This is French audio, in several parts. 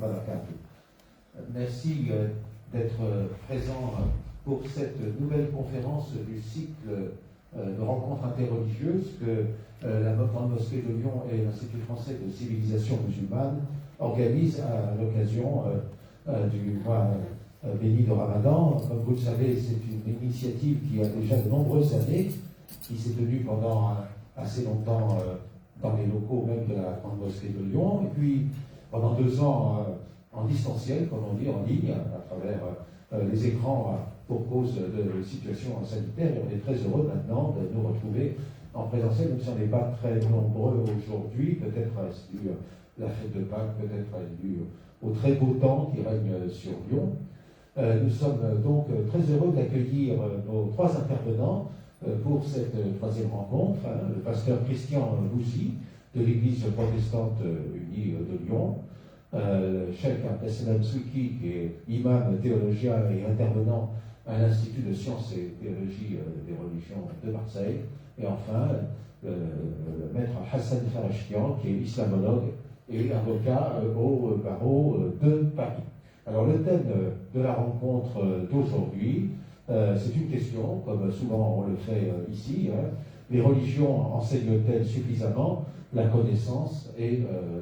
wabarakatuh. Merci d'être présent pour cette nouvelle conférence du cycle de rencontres interreligieuses que la Grande Mosquée de Lyon et l'Institut français de civilisation musulmane organisent à l'occasion du mois béni de Ramadan. Comme vous le savez, c'est une initiative qui a déjà de nombreuses années, qui s'est tenue pendant assez longtemps dans les locaux même de la Grande Mosquée de Lyon, et puis pendant 2 ans en distanciel, comme on dit, en ligne, à travers les écrans pour cause de situation sanitaire. Et on est très heureux maintenant de nous retrouver en présentiel, même si on n'est pas très nombreux aujourd'hui. Peut-être est-ce dû à la fête de Pâques, peut-être est-ce dû au très beau temps qui règne sur Lyon. Nous sommes donc très heureux d'accueillir nos 3 intervenants pour cette 3e rencontre. Le pasteur Christian Bouzy de l'Église protestante unie de Lyon, Cheikh Abdeslam Souiki, qui est imam, théologien et intervenant à l'Institut de sciences et théologie des religions de Marseille, et enfin le maître Hassan Farashkian, qui est islamologue et avocat au barreau de Paris. Alors le thème de la rencontre d'aujourd'hui, c'est une question, comme souvent on le fait ici, les religions enseignent-elles suffisamment la connaissance et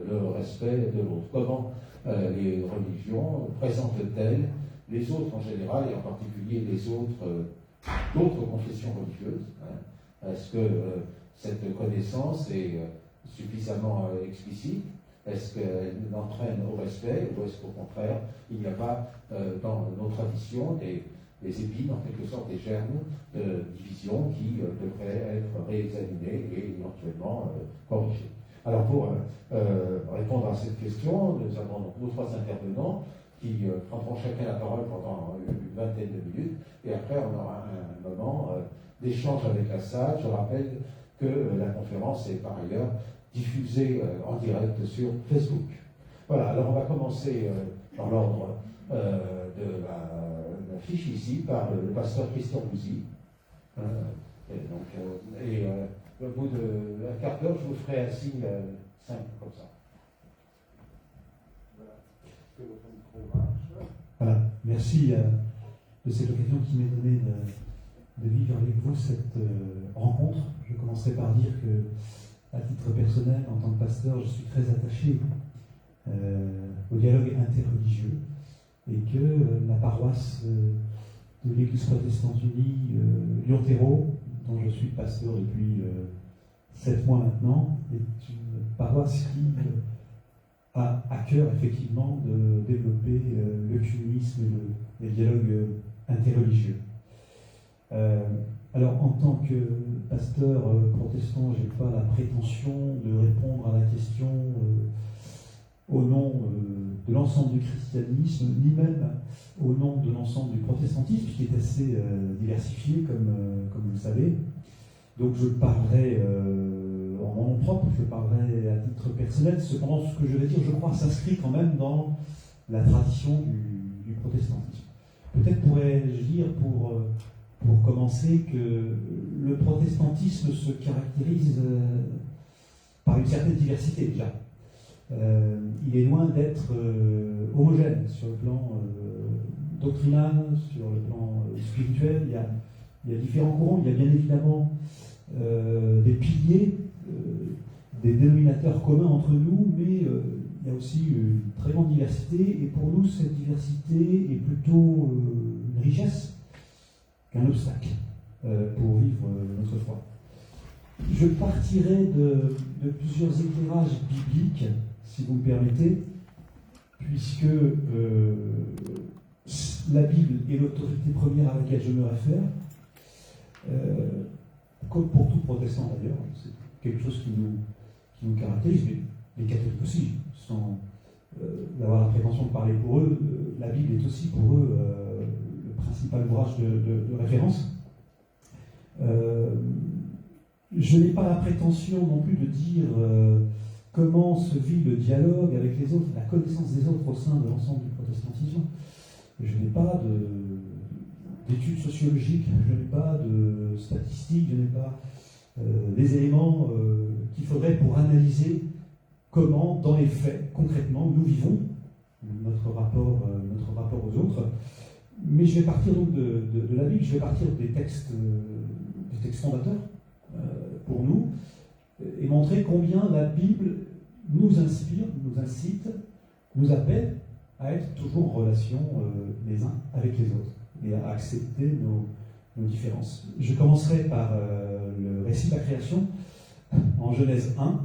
le respect de l'autre? Comment les religions présentent-elles les autres en général, et en particulier les autres d'autres confessions religieuses? Est-ce que cette connaissance est suffisamment explicite? Est-ce qu'elle entraîne au respect, ou est-ce qu'au contraire, il n'y a pas dans nos traditions des épines, en quelque sorte des germes de division qui devraient être réexaminés et éventuellement corrigés? Alors pour répondre à cette question, nous avons donc nos 3 intervenants qui prendront chacun la parole pendant une vingtaine de minutes, et après on aura un moment d'échange avec la salle. Je rappelle que la conférence est par ailleurs diffusée en direct sur Facebook. Voilà, alors on va commencer dans l'ordre de la fiche ici par le pasteur Christian Bouzy. Au bout d'un quart d'heure, je vous ferai un signe 5 comme ça. Voilà, merci de cette occasion qui m'est donnée de vivre avec vous cette rencontre. Je commencerai par dire que, à titre personnel, en tant que pasteur, je suis très attaché au dialogue interreligieux, et que la paroisse de l'Église protestante unie Lyon-Terreau, dont je suis pasteur depuis 7 mois maintenant, est une paroisse qui a à cœur effectivement de développer l'œcuménisme et le dialogue interreligieux. Alors, en tant que pasteur protestant, je n'ai pas la prétention de répondre à la question au nom de l'ensemble du christianisme, ni même au nom de l'ensemble du protestantisme, qui est assez diversifié, comme vous le savez. Donc je parlerai en mon nom propre, je parlerai à titre personnel. Cependant, ce que je vais dire, je crois, s'inscrit quand même dans la tradition du protestantisme. Peut-être pourrais-je dire, pour commencer, que le protestantisme se caractérise par une certaine diversité déjà. Il est loin d'être homogène sur le plan doctrinal, sur le plan spirituel. Il y a différents courants. Il y a bien évidemment des piliers, des dénominateurs communs entre nous, mais il y a aussi une très grande diversité. Et pour nous, cette diversité est plutôt une richesse qu'un obstacle pour vivre notre foi. Je partirai de plusieurs éclairages bibliques, si vous me permettez, puisque la Bible est l'autorité première à laquelle je me réfère, comme pour tout protestant d'ailleurs. C'est quelque chose qui nous caractérise, mais les catholiques aussi, sans avoir la prétention de parler pour eux. La Bible est aussi pour eux le principal ouvrage de référence. Je n'ai pas la prétention non plus de dire comment se vit le dialogue avec les autres, la connaissance des autres au sein de l'ensemble du protestantisme. Je n'ai pas d'études sociologiques, je n'ai pas de statistiques, je n'ai pas des éléments qu'il faudrait pour analyser comment, dans les faits, concrètement, nous vivons rapport aux autres. Mais je vais partir donc de la Bible, je vais partir des textes fondateurs pour nous, et montrer combien la Bible nous inspire, nous incite, nous appelle à être toujours en relation les uns avec les autres et à accepter nos différences. Je commencerai par le récit de la création en Genèse 1,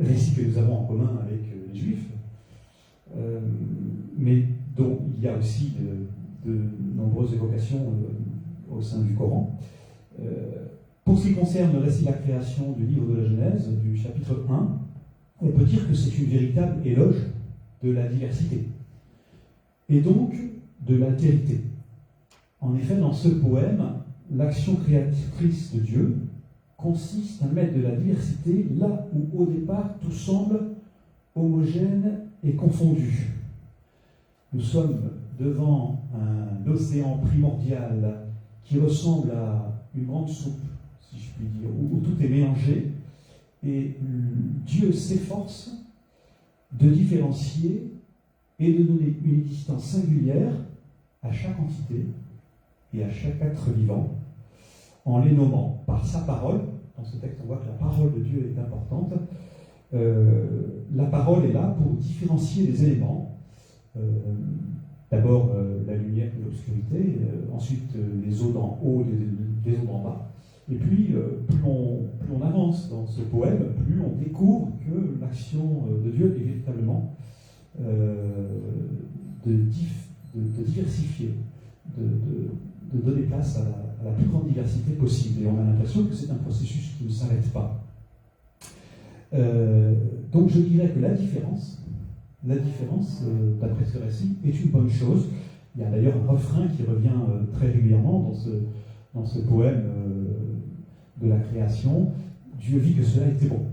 récit que nous avons en commun avec les Juifs, mais dont il y a aussi de nombreuses évocations au sein du Coran. Pour ce qui concerne le récit de la création du livre de la Genèse, du chapitre 1, on peut dire que c'est une véritable éloge de la diversité, et donc de l'altérité. En effet, dans ce poème, l'action créatrice de Dieu consiste à mettre de la diversité là où au départ tout semble homogène et confondu. Nous sommes devant un océan primordial qui ressemble à une grande soupe, si je puis dire, où tout est mélangé, et Dieu s'efforce de différencier et de donner une existence singulière à chaque entité et à chaque être vivant, en les nommant par sa parole. Dans ce texte, on voit que la parole de Dieu est importante. La parole est là pour différencier les éléments. D'abord la lumière et l'obscurité, ensuite les eaux d'en haut, les eaux d'en bas. Et puis, plus on avance dans ce poème, plus on découvre que l'action de Dieu est véritablement de diversifier, de donner place à la plus grande diversité possible. Et on a l'impression que c'est un processus qui ne s'arrête pas. Donc je dirais que la différence, d'après ce récit, est une bonne chose. Il y a d'ailleurs un refrain qui revient très régulièrement dans ce poème de la création. Dieu vit que cela était bon.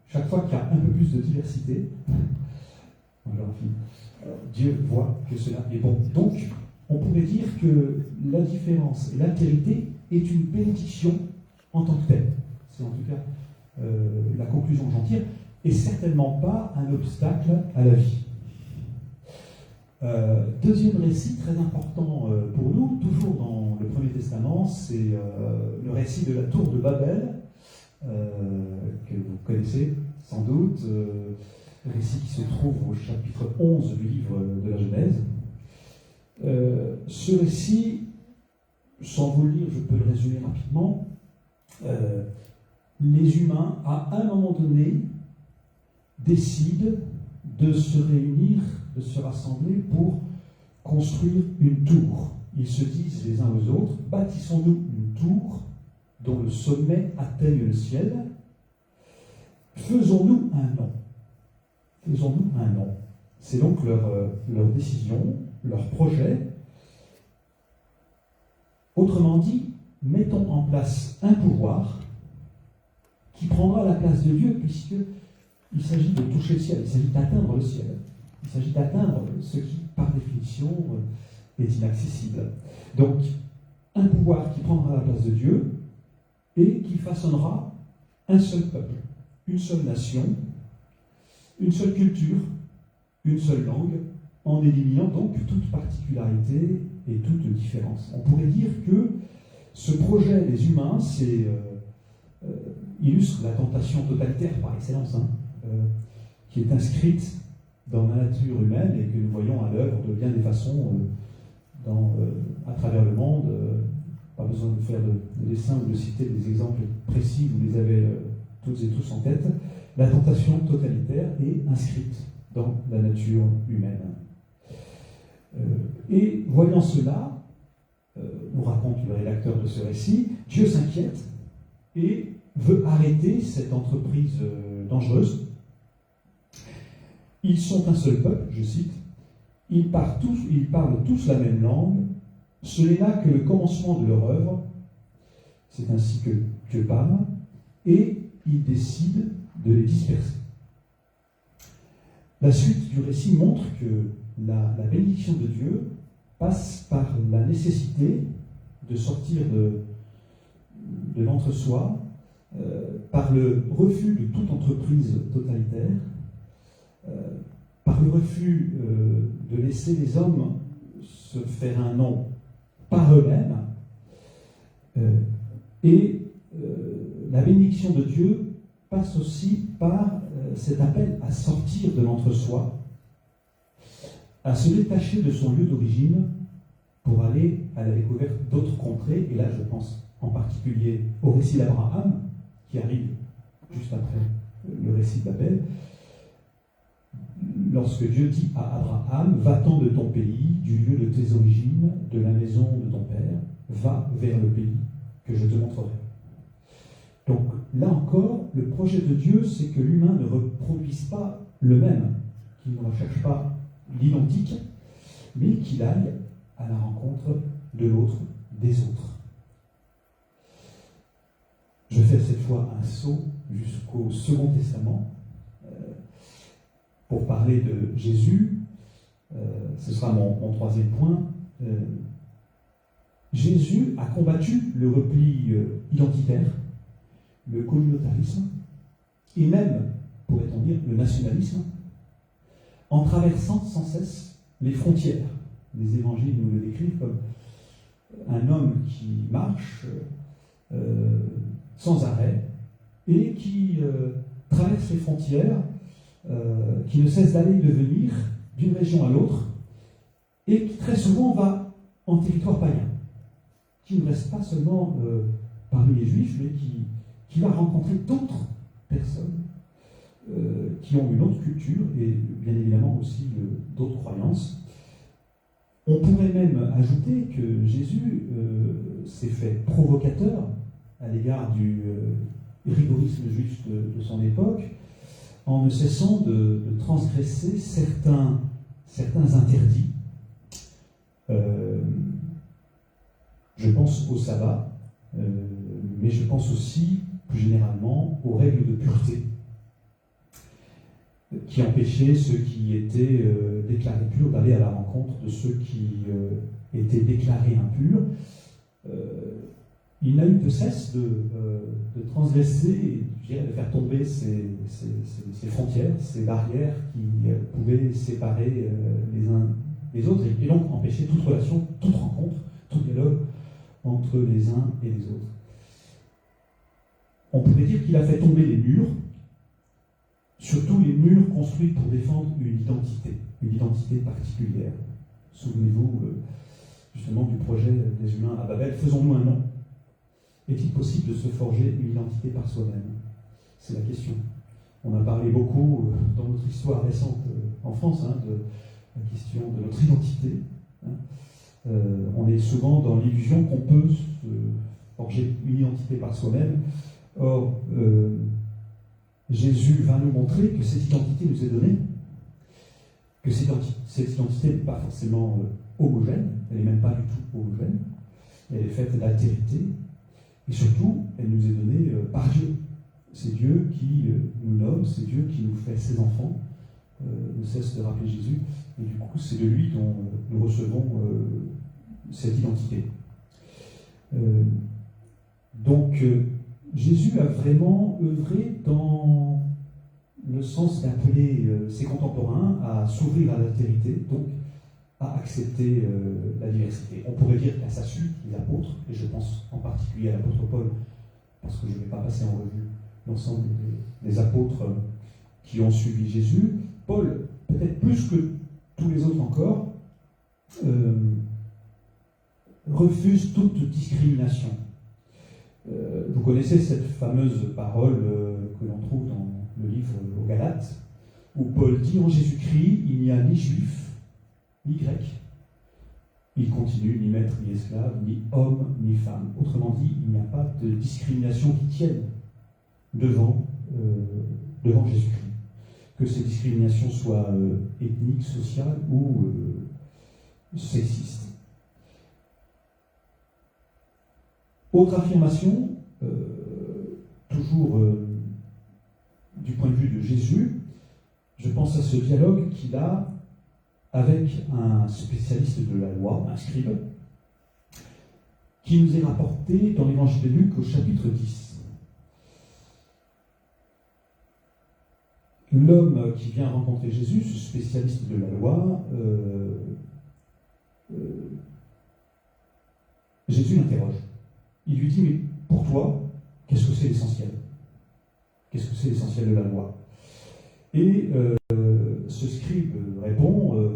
Chaque fois qu'il y a un peu plus de diversité, Dieu voit que cela est bon. Donc, on pourrait dire que la différence et l'altérité est une bénédiction en tant que telle. C'est en tout cas la conclusion que j'en tire, et certainement pas un obstacle à la vie. Deuxième récit très important pour nous, toujours dans le Premier Testament, c'est le récit de la tour de Babel, que vous connaissez sans doute, récit qui se trouve au chapitre 11 du livre de la Genèse. Ce récit, sans vous le lire, je peux le résumer rapidement. Les humains, à un moment donné, décident de se réunir, de se rassembler pour construire une tour. Ils se disent les uns aux autres, bâtissons-nous une tour dont le sommet atteigne le ciel. Faisons-nous un nom. Faisons-nous un nom. C'est donc leur décision, leur projet. Autrement dit, mettons en place un pouvoir qui prendra la place de Dieu, puisqu'il s'agit de toucher le ciel, il s'agit d'atteindre le ciel. Il s'agit d'atteindre ce qui, par définition, est inaccessible. Donc, un pouvoir qui prendra la place de Dieu et qui façonnera un seul peuple, une seule nation, une seule culture, une seule langue, en éliminant donc toute particularité et toute différence. On pourrait dire que ce projet des humains, illustre la tentation totalitaire par excellence, qui est inscrite dans la nature humaine et que nous voyons à l'œuvre de bien des façons à travers le monde. Pas besoin de faire de dessin ou de citer des exemples précis, vous les avez toutes et tous en tête. La tentation totalitaire est inscrite dans la nature humaine. Et voyant cela, nous raconte le rédacteur de ce récit, Dieu s'inquiète et veut arrêter cette entreprise dangereuse. Ils sont un seul peuple, je cite, ils parlent tous la même langue, ce n'est là que le commencement de leur œuvre, c'est ainsi que Dieu parle, et il décide de les disperser. La suite du récit montre que la bénédiction de Dieu passe par la nécessité de sortir de l'entre-soi, par le refus de toute entreprise totalitaire, par par le refus de laisser les hommes se faire un nom par eux-mêmes, la bénédiction de Dieu passe aussi par cet appel à sortir de l'entre-soi, à se détacher de son lieu d'origine pour aller à la découverte d'autres contrées. Et là, je pense en particulier au récit d'Abraham, qui arrive juste après le récit d'Abel. Lorsque Dieu dit à Abraham, va-t'en de ton pays, du lieu de tes origines, de la maison de ton père, va vers le pays que je te montrerai. Donc là encore, le projet de Dieu, c'est que l'humain ne reproduise pas le même, qu'il ne recherche pas l'identique, mais qu'il aille à la rencontre de l'autre, des autres. Je fais cette fois un saut jusqu'au Second Testament pour parler de Jésus. Ce sera mon troisième point. Jésus a combattu le repli identitaire, le communautarisme, et même, pourrait-on dire, le nationalisme, en traversant sans cesse les frontières. Les évangiles nous le décrivent comme un homme qui marche sans arrêt et qui traverse les frontières, qui ne cesse d'aller et de venir d'une région à l'autre, et qui très souvent va en territoire païen, qui ne reste pas seulement parmi les Juifs, mais qui va rencontrer d'autres personnes qui ont une autre culture et bien évidemment aussi d'autres croyances. On pourrait même ajouter que Jésus s'est fait provocateur à l'égard du rigorisme juif de son époque, en ne cessant de transgresser certains interdits. Je pense au sabbat, mais je pense aussi, plus généralement, aux règles de pureté, qui empêchaient ceux qui étaient déclarés purs d'aller à la rencontre de ceux qui étaient déclarés impurs. Il n'a eu de cesse de transgresser, de faire tomber ces frontières, ces barrières qui pouvaient séparer les uns des autres, et donc empêcher toute relation, toute rencontre, tout dialogue entre les uns et les autres. On pourrait dire qu'il a fait tomber les murs, surtout les murs construits pour défendre une identité particulière. Souvenez-vous justement du projet des humains à Babel. Faisons-nous un nom. Est-il possible de se forger une identité par soi-même? C'est la question. On a parlé beaucoup dans notre histoire récente en France de la question de notre identité. On est souvent dans l'illusion qu'on peut se forger une identité par soi-même. Or, Jésus va nous montrer que cette identité nous est donnée, que cette identité n'est pas forcément homogène, elle n'est même pas du tout homogène, elle est faite d'altérité, et surtout, elle nous est donnée par Dieu. C'est Dieu qui nous nomme, c'est Dieu qui nous fait ses enfants, ne cesse de rappeler Jésus, et du coup, c'est de lui dont nous recevons cette identité. Donc, Jésus a vraiment œuvré dans le sens d'appeler ses contemporains à s'ouvrir à l'altérité, donc à accepter la diversité. On pourrait dire qu'à sa suite, les apôtres, et je pense en particulier à l'apôtre Paul, parce que je ne vais pas passer en revue l'ensemble des apôtres qui ont suivi Jésus, Paul, peut-être plus que tous les autres encore, refuse toute discrimination. Vous connaissez cette fameuse parole que l'on trouve dans le livre aux Galates, où Paul dit en Jésus-Christ, il n'y a ni juif, ni grec. Il continue, ni maître, ni esclave, ni homme, ni femme. Autrement dit, il n'y a pas de discrimination qui tienne devant Jésus-Christ. Que ces discriminations soient ethniques, sociales ou sexistes. Autre affirmation, toujours du point de vue de Jésus, je pense à ce dialogue qu'il a avec un spécialiste de la loi, un scribe, qui nous est rapporté dans l'évangile de Luc au chapitre 10. l'homme qui vient rencontrer Jésus, ce spécialiste de la loi, Jésus l'interroge. Il lui dit, mais pour toi, qu'est-ce que c'est l'essentiel? Qu'est-ce que c'est l'essentiel de la loi? Et ce scribe répond,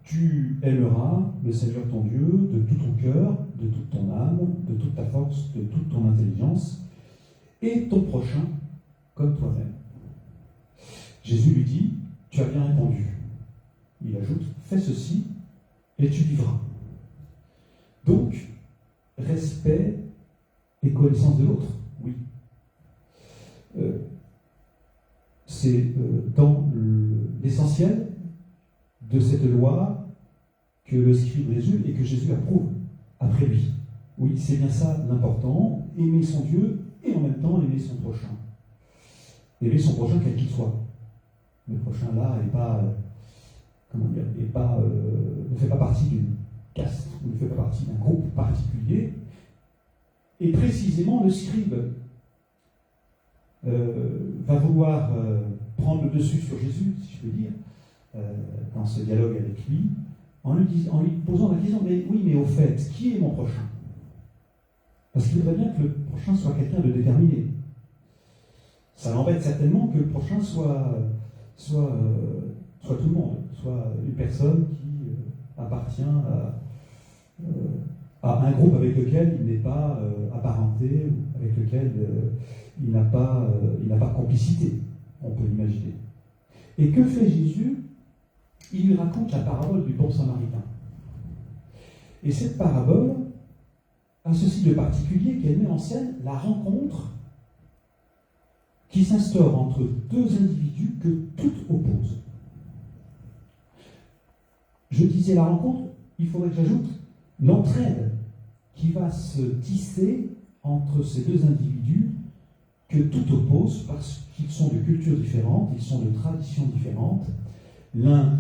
tu aimeras le Seigneur ton Dieu de tout ton cœur, de toute ton âme, de toute ta force, de toute ton intelligence, et ton prochain comme toi-même. Jésus lui dit, tu as bien répondu. Il ajoute, fais ceci et tu vivras. Donc, respect et connaissance de l'autre, oui. C'est dans l'essentiel de cette loi que le scribe résume et que Jésus approuve après lui. Oui, c'est bien ça l'important, aimer son Dieu et en même temps aimer son prochain. Aimer son prochain quel qu'il soit. Le prochain là n'est pas, ne fait pas partie d'une caste, ou ne fait pas partie d'un groupe particulier. Et précisément, le scribe va vouloir prendre le dessus sur Jésus, si je peux dire, dans ce dialogue avec lui, en lui posant la question, mais oui, mais au fait, qui est mon prochain? Parce qu'il voudrait bien que le prochain soit quelqu'un de déterminé. Ça l'embête certainement que le prochain soit tout le monde, soit une personne qui appartient à un groupe avec lequel il n'est pas apparenté, ou avec lequel il n'a pas complicité, on peut l'imaginer. Et que fait Jésus? Il lui raconte la parabole du bon samaritain. Et cette parabole a ceci de particulier qu'elle met en scène la rencontre qui s'instaure entre deux individus que tout oppose. Je disais la rencontre, il faudrait que j'ajoute l'entraide qui va se tisser entre ces deux individus que tout oppose parce qu'ils sont de cultures différentes, ils sont de traditions différentes. L'un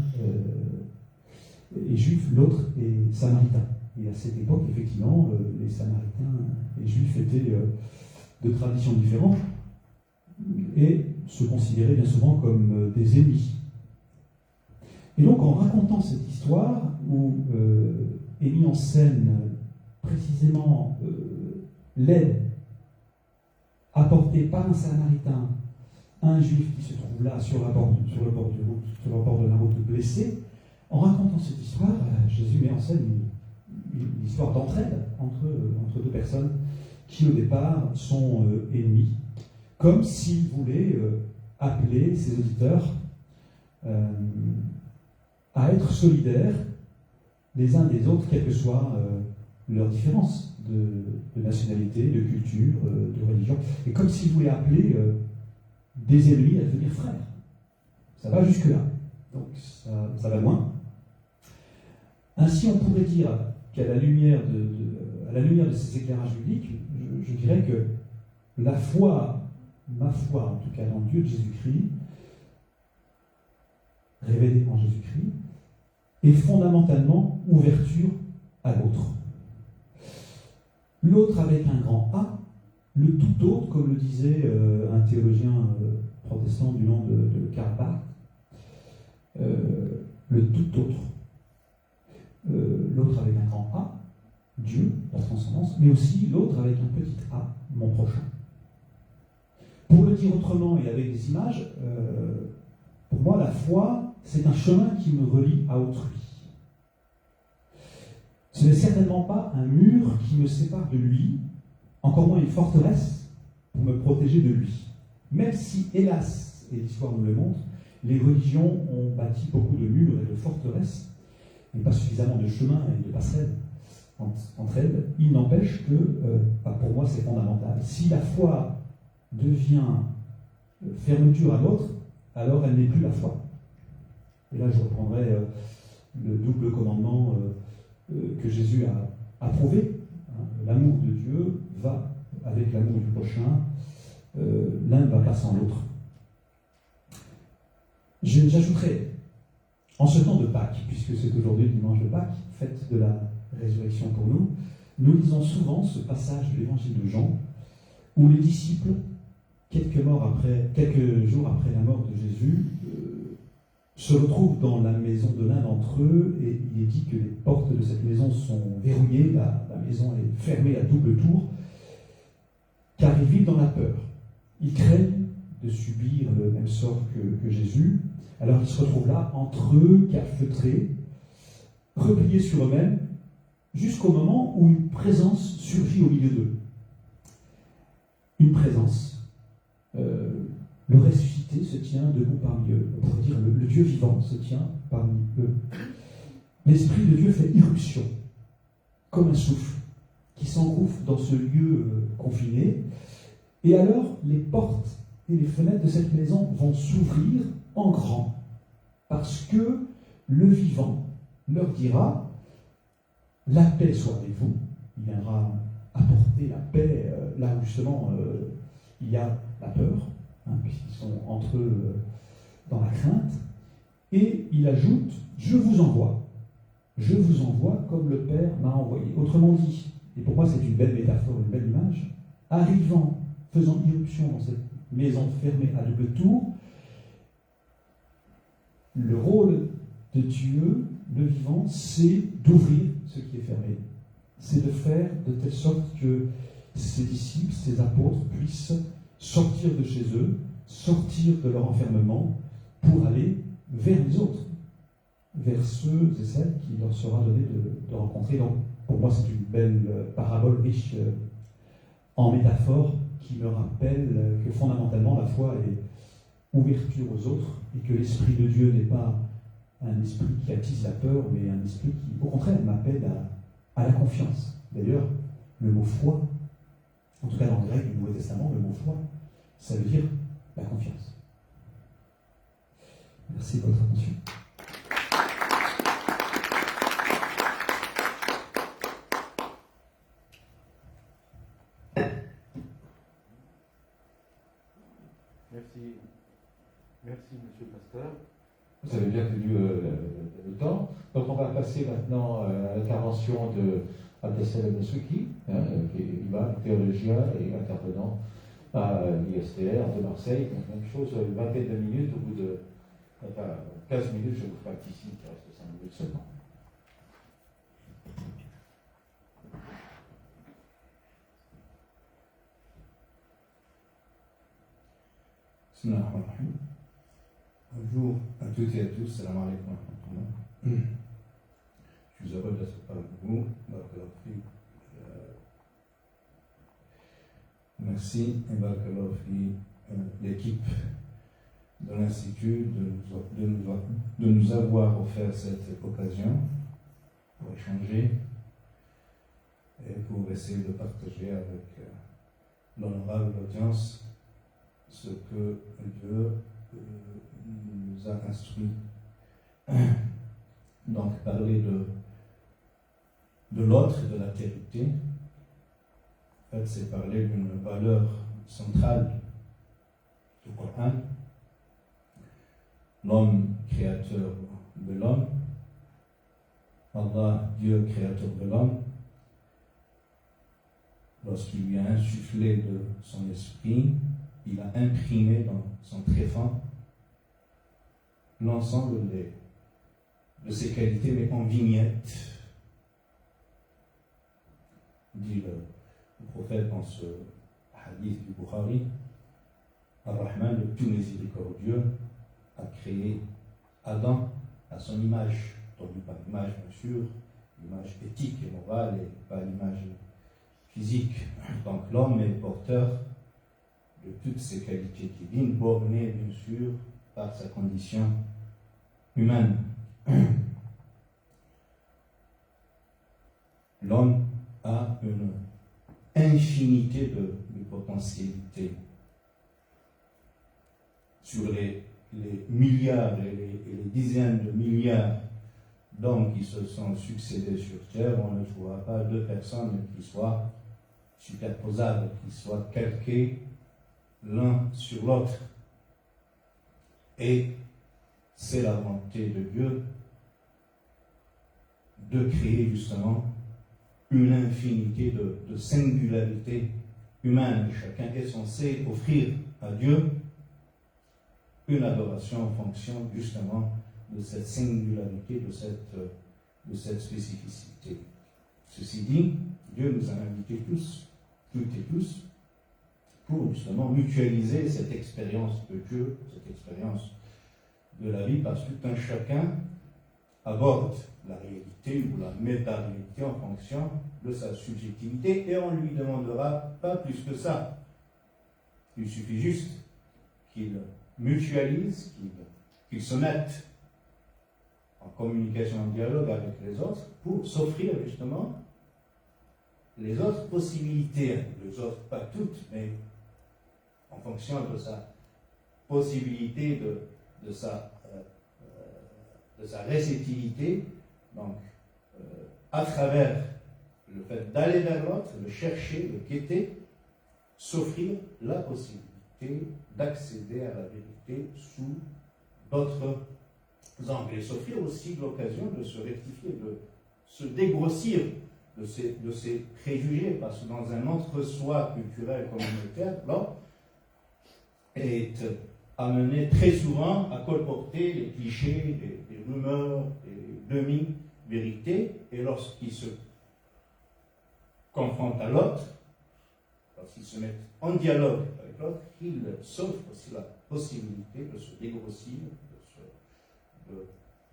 est juif, l'autre est samaritain. Et à cette époque, effectivement, les Samaritains et les Juifs étaient de traditions différentes et se considéraient bien souvent comme des ennemis. Et donc, en racontant cette histoire, où est mis en scène précisément l'aide apportée par un Samaritain à un Juif qui se trouve là sur le bord de la route blessé, en racontant cette histoire, Jésus met en scène une histoire d'entraide entre deux personnes qui au départ sont ennemies, comme s'il voulait appeler ses auditeurs à être solidaires les uns des autres, quelles que soient leurs différences de nationalité, de culture, de religion, et comme s'il voulait appeler des ennemis à devenir frères. Ça va jusque-là. Donc ça va loin. Ainsi, on pourrait dire qu'à la lumière de ces éclairages bibliques, je dirais que la foi, ma foi en tout cas dans Dieu de Jésus-Christ, révélée en Jésus-Christ, est fondamentalement ouverture à l'autre. L'autre avec un grand A, le tout autre, comme le disait un théologien protestant du nom de Karl Barth, le tout autre. L'autre avec un grand A, Dieu, la transcendance, mais aussi l'autre avec un petit a, mon prochain. Pour le dire autrement et avec des images, pour moi, la foi, c'est un chemin qui me relie à autrui. Ce n'est certainement pas un mur qui me sépare de lui, encore moins une forteresse pour me protéger de lui. Même si, hélas, et l'histoire nous le montre, les religions ont bâti beaucoup de murs et de forteresses, mais pas suffisamment de chemins et de passerelles entre elles, il n'empêche que, pour moi, c'est fondamental. Si la foi devient fermeture à l'autre, alors elle n'est plus la foi. Et là, je reprendrai le double commandement que Jésus a approuvé. L'amour de Dieu va avec l'amour du prochain. L'un ne va pas sans l'autre. J'ajouterai, en ce temps de Pâques, puisque c'est aujourd'hui le dimanche de Pâques, fête de la résurrection pour nous, nous lisons souvent ce passage de l'évangile de Jean, où les disciples quelques jours après la mort de Jésus, se retrouve dans la maison de l'un d'entre eux, et il est dit que les portes de cette maison sont verrouillées, la maison est fermée à double tour, car ils vivent dans la peur. Ils craignent de subir le même sort que Jésus. Alors ils se retrouvent là, entre eux, calfeutrés, repliés sur eux-mêmes, jusqu'au moment où une présence surgit au milieu d'eux. Une présence. Le ressuscité se tient debout parmi eux. On pourrait dire le Dieu vivant se tient parmi eux. L'Esprit de Dieu fait irruption, comme un souffle, qui s'engouffre dans ce lieu confiné. Et alors, les portes et les fenêtres de cette maison vont s'ouvrir en grand, parce que le vivant leur dira « La paix soit avec vous ». Il viendra apporter la paix là où justement il y a la peur, puisqu'ils sont entre eux dans la crainte. Et il ajoute « Je vous envoie comme le Père m'a envoyé ». Autrement dit, et pour moi c'est une belle métaphore, une belle image, arrivant, faisant irruption dans cette maison fermée à double tour, le rôle de Dieu, le vivant, c'est d'ouvrir ce qui est fermé. C'est de faire de telle sorte que ses disciples, ses apôtres puissent sortir de chez eux, sortir de leur enfermement pour aller vers les autres, vers ceux et celles qui leur sera donné de rencontrer. Donc, pour moi, c'est une belle parabole riche en métaphores qui me rappelle que fondamentalement, la foi est ouverture aux autres et que l'Esprit de Dieu n'est pas un esprit qui attise la peur, mais un esprit qui, au contraire, m'appelle à la confiance. D'ailleurs, le mot foi, en tout cas dans le grec du Nouveau Testament, le mot foi, ça veut dire la confiance. Merci de votre attention. Merci, monsieur le pasteur. Vous avez bien tenu le temps. Donc on va passer maintenant à l'intervention de Abdeslam Messouki, qui est imam, théologien et intervenant à l'ISTR de Marseille. Donc, même chose, une vingtaine de minutes, au bout de 15 minutes, je vous ferai un petit signe, il reste 5 minutes seulement. Bonjour à toutes et à tous, salam alaikum wa rahmatullah. Je suis heureux d'être parmi vous. Merci et barakallahu fi l'équipe de l'Institut de nous avoir offert cette occasion pour échanger et pour essayer de partager avec l'honorable audience ce que Dieu nous a instruit. Donc, parler de l'autre et de l'altérité, en fait, c'est parler d'une valeur centrale du Coran. L'homme créateur de l'homme, Allah, Dieu créateur de l'homme, lorsqu'il lui a insufflé de son esprit, il a imprimé dans son tréfonds l'ensemble de ses qualités, mais en vignettes, dit le prophète dans ce hadith du Bukhari. Ar-Rahman, le tout miséricordieux, a créé Adam à son image, donc pas l'image bien sûr, l'image éthique et morale et pas l'image physique. Donc l'homme est porteur de toutes ces qualités divines, borné bien sûr par sa condition humaine. L'homme a une infinité de potentialités. Sur les milliards et les dizaines de milliards d'hommes qui se sont succédés sur Terre, on ne trouvera pas deux personnes qui soient superposables, qui soient calquées l'un sur l'autre. Et c'est la volonté de Dieu de créer justement une infinité de singularités humaines. Chacun est censé offrir à Dieu, une adoration en fonction justement de cette singularité, de cette spécificité. Ceci dit, Dieu nous a invités tous, toutes et tous, pour justement mutualiser cette expérience de Dieu, cette expérience de la vie, parce que tout un chacun aborde la réalité ou la méta-réalité en fonction de sa subjectivité, et on ne lui demandera pas plus que ça. Il suffit juste qu'il mutualise, qu'il se mette en communication, en dialogue avec les autres, pour s'offrir justement les autres possibilités, les autres, pas toutes, mais en fonction de sa possibilité, de sa réceptivité, donc à travers le fait d'aller vers l'autre, de chercher, de quêter, s'offrir la possibilité d'accéder à la vérité sous d'autres angles, et s'offrir aussi l'occasion de se rectifier, de se dégrossir de ces préjugés, parce que dans un entre-soi culturel communautaire, l'homme est amené très souvent à colporter les clichés, les rumeurs, les demi-vérités, et lorsqu'il se confronte à l'autre, lorsqu'il se met en dialogue avec l'autre, il s'offre aussi la possibilité de se dégrossir,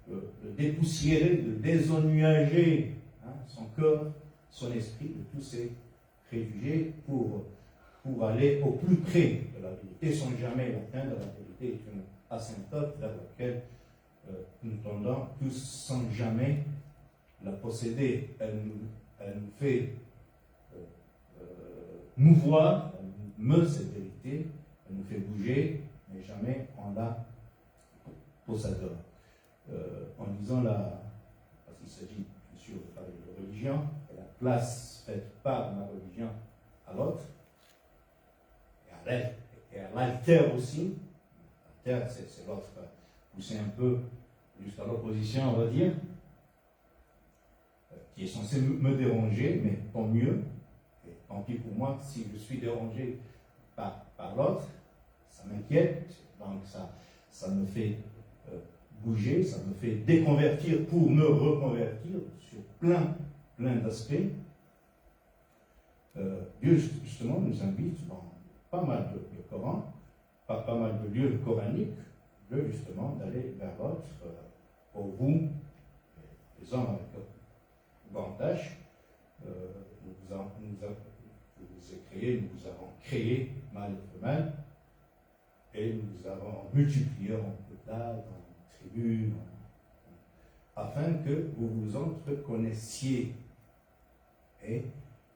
de dépoussiérer, de désennuager son corps, son esprit de tous ces préjugés pour aller au plus près de la vérité sans jamais l'atteindre. La vérité est une asymptote vers laquelle nous tendons tous sans jamais la posséder. Elle nous fait mouvoir, elle nous meut cette vérité, elle nous fait bouger, mais jamais on la possédera. En lisant parce qu'il s'agit bien sûr de parler de religion, et la place faite par ma religion à l'autre, et elle altère aussi, altère, c'est l'autre poussé un peu jusqu'à l'opposition, on va dire, qui est censé me déranger, mais tant mieux, et tant pis pour moi, si je suis dérangé par l'autre, ça m'inquiète, donc ça me fait bouger, ça me fait déconvertir pour me reconvertir sur plein d'aspects. Dieu justement nous invite dans pas mal de Coran, pas mal de lieux coraniques, justement d'aller vers l'autre, pour vous, les hommes avec grande tâche, nous avons créé mâle et femelle, et nous avons multiplié en peuplade, en tribus, afin que vous vous entreconnaissiez. Et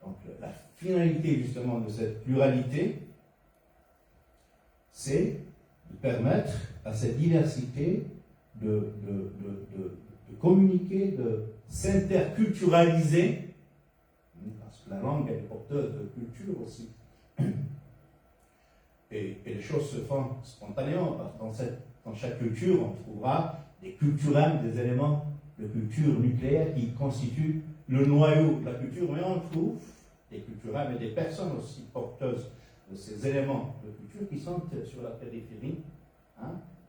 donc la finalité justement de cette pluralité, c'est de permettre à cette diversité de communiquer, de s'interculturaliser, parce que la langue elle est porteuse de culture aussi. Et les choses se font spontanément, parce que dans chaque culture, on trouvera des culturels, des éléments de culture nucléaire qui constituent le noyau de la culture, mais on trouve des culturels, mais des personnes aussi porteuses de ces éléments de culture qui sont sur la périphérie,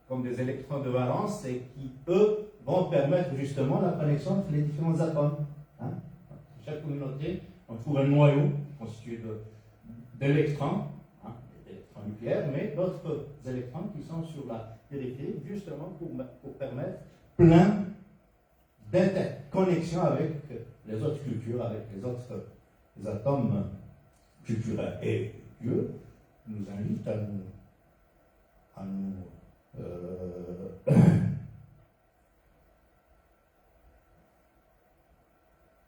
comme des électrons de valence, et qui, eux, vont permettre justement la connexion entre les différents atomes. Dans chaque communauté, on trouve un noyau constitué d'électrons, d'électrons nucléaires, mais d'autres électrons qui sont sur la périphérie, justement pour permettre plein d'interconnexions avec les autres cultures, avec les autres atomes culturels. Et Dieu nous invite à nous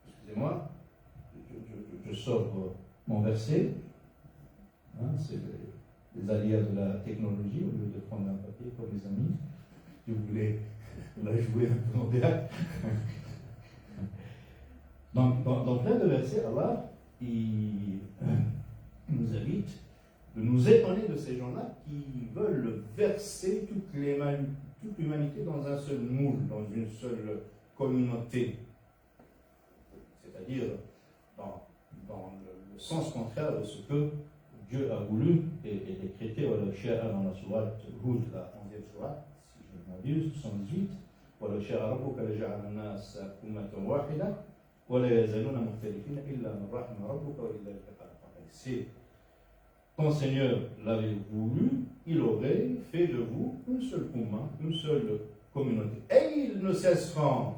excusez-moi, je sors mon verset, c'est les aléas de la technologie, au lieu de prendre un papier comme les amis, je voulais la jouer un peu en direct. Donc, dans plein de versets, Allah, il nous invite de nous étonner de ces gens-là qui veulent verser toute l'humanité dans un seul moule, dans une seule communauté. C'est-à-dire dans le sens contraire de ce que Dieu a voulu et décrété, ولو شاء dans la sourate Hud, la 11e sourate, si je ne m'abuse, 78, ولو شاء ربك لجعل الناس أمة واحدة ولا يزالون مختلفين إلا من رحم ربك ولذلك خلقك. Si ton Seigneur l'avait voulu, il aurait fait de vous une seule Ummah, une seule communauté. Et ils ne cesseront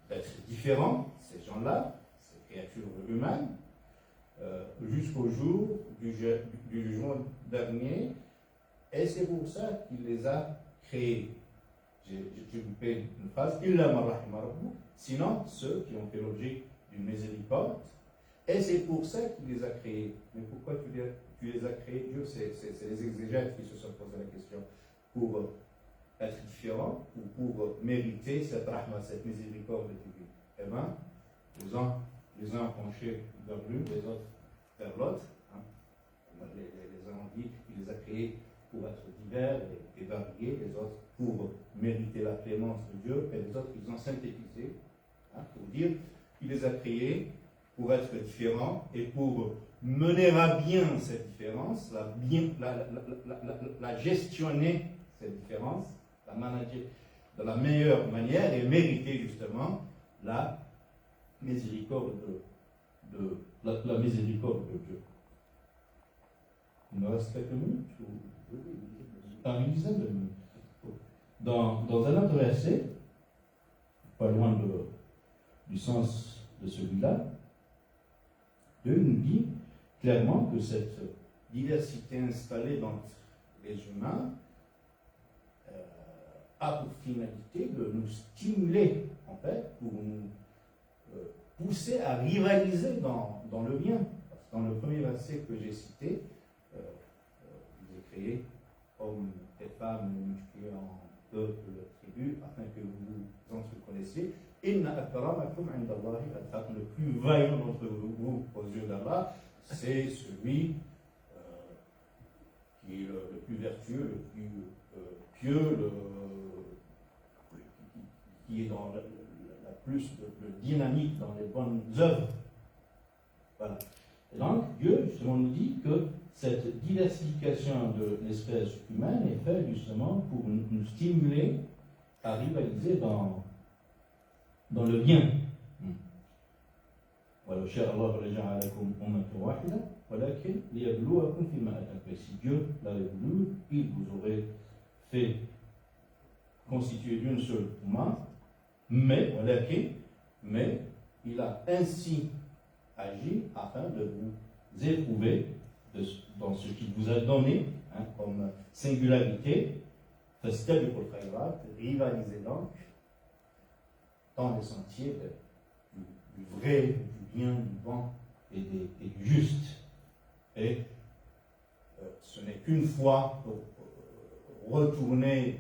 d'être différents, ces gens-là, ces créatures humaines, jusqu'au jour du jugement dernier. Et c'est pour ça qu'il les a créés. Je vous fais une phrase. Sinon, ceux qui ont fait l'objet d'une miséricorde. Et c'est pour ça qu'il les a créés. Mais pourquoi tu les as créés, Dieu? C'est les exégètes qui se sont posé la question. Pour être différents ou pour mériter cette rahma, cette miséricorde divine. Eh bien, les uns penchés vers l'une, les autres vers l'autre. Hein. Les uns ont dit qu'il les a créés pour être divers et variés, les autres pour mériter la clémence de Dieu, et les autres, ils ont synthétisé pour dire qu'il les a créés pour être différents et pour mener à bien cette différence, la gestionner, cette différence, la manager de la meilleure manière et mériter justement la miséricorde la miséricorde de Dieu. Il me reste quelques minutes une dizaine de minutes. Dans un autre verset, pas loin du sens de celui-là, Dieu nous dit clairement que cette diversité installée dans les humains a pour finalité de nous stimuler, en fait, pour nous pousser à rivaliser dans le bien. Parce que dans le premier verset que j'ai cité, vous avez créé hommes et femmes multipliés en peuple, tribus, afin que vous vous entreconnaissiez. Inna akramakum indallahi atqakum. Le plus vaillant d'entre vous aux yeux d'Allah, c'est celui qui est le plus vertueux, le plus pieux, qui est dans la plus de dynamique dans les bonnes œuvres. Voilà. Et donc, Dieu, justement, nous dit que cette diversification de l'espèce humaine est faite justement pour nous stimuler à rivaliser dans le bien. Si Dieu l'avait voulu, il vous aurait fait constituer d'une seule Ummah, mais il a ainsi agi afin de vous éprouver dans ce qu'il vous a donné comme singularité, rivaliser donc dans les sentiers du vrai, du bien, du bon et du juste. Et ce n'est qu'une fois retourner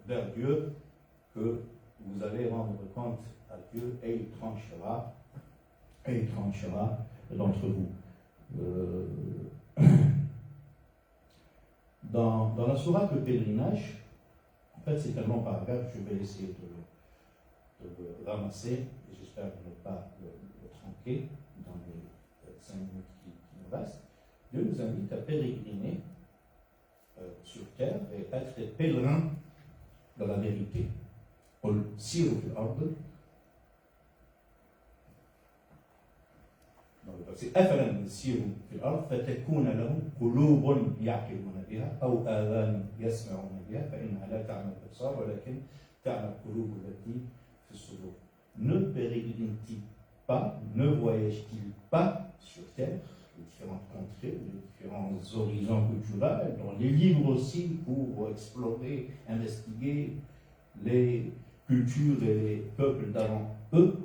vers Dieu que vous allez rendre compte à Dieu et il tranchera d'entre vous. Dans la sourate le pèlerinage, en fait c'est un long paragraphe, je vais essayer de le ramasser, et j'espère ne pas le tronquer dans les 5 minutes qui nous restent. Dieu nous invite à pèleriner sur terre et être pèlerin de la vérité. قل سيروا في الأرض أفلم يسيروا في الأرض فتكون لهم قلوب يعقلون بها أو آذان يسمعون بها فإنها لا تعمى الأبصار ولكن تعمى القلوب التي في الصدور. Ne pérégrinent-ils pas, ne voyagent-ils pas sur terre, les différentes contrées, les différents horizons culturels, dans les livres aussi pour explorer, investiguer les cultures et les peuples d'avant eux,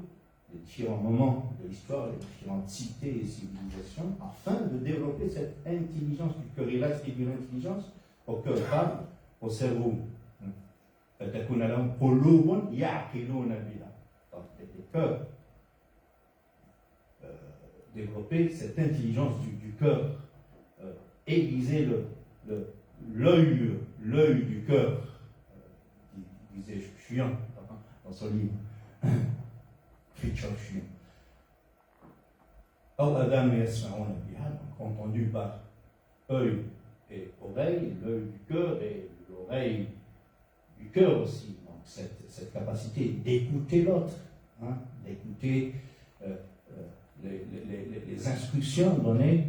les différents moments de l'histoire, les différentes cités et civilisations, afin de développer cette intelligence du cœur. Et là, c'est une intelligence au cœur, pas au cerveau. Les cœurs. Développer cette intelligence du cœur, aiguiser l'œil du cœur, disait Chian dans son livre. أو آذان يسمعون بها entendu par œil et oreille, l'œil du cœur et l'oreille du cœur aussi. Donc cette capacité d'écouter l'autre, hein, d'écouter les instructions données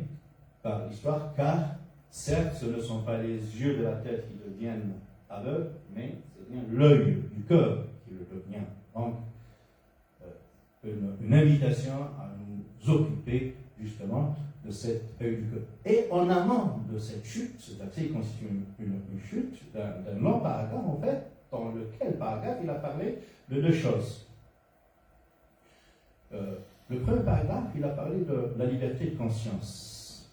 par l'histoire, car certes ce ne sont pas les yeux de la tête qui deviennent aveugles, mais c'est bien l'œil du cœur qui le devient. Donc une invitation à nous occuper justement de cet œil du cœur. Et en amont de cette chute, ce verset constitue une chute d'un long paragraphe en fait, dans lequel paragraphe il a parlé de deux choses. Le premier paragraphe, il a parlé de la liberté de conscience.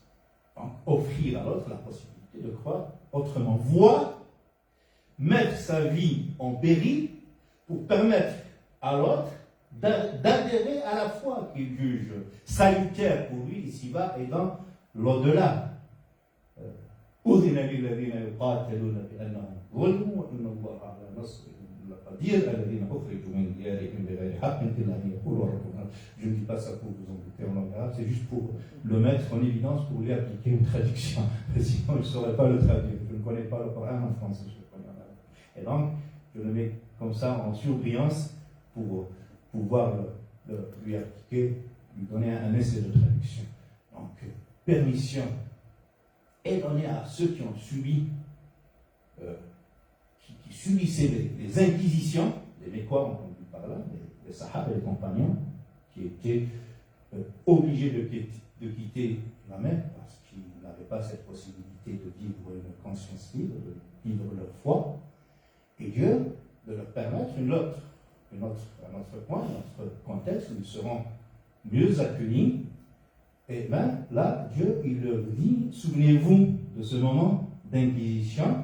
Donc, offrir à l'autre la possibilité de croire autrement. Voire, mettre sa vie en péril pour permettre à l'autre d'adhérer à la foi qu'il juge salutaire pour lui ici-bas et dans l'au-delà. أذن للذين يقاتلون بأنهم ظلموا وإن الله على نصرهم لقدير الذين أخرجوا من ديارهم بغير حق إلا أن يقولوا ربنا. Je ne dis pas ça pour vous embêter en langue arabe, c'est juste pour le mettre en évidence, pour lui appliquer une traduction. Sinon, je ne saurais pas le traduire. Je ne connais pas le Coran en français, je le connais en arabe. Et donc, je le mets comme ça en surbrillance pour pouvoir lui appliquer, lui donner un essai de traduction. Donc, permission est donnée à ceux qui ont subi, qui subissaient les inquisitions, les Mécois ont entendu par là, les Sahaba et les compagnons, qui étaient obligés de quitter la mer parce qu'ils n'avaient pas cette possibilité de vivre une conscience libre, de vivre leur foi, et Dieu de leur permettre un autre point, un autre contexte où ils seront mieux accueillis. Et bien là, Dieu, il leur dit, souvenez-vous de ce moment d'inquisition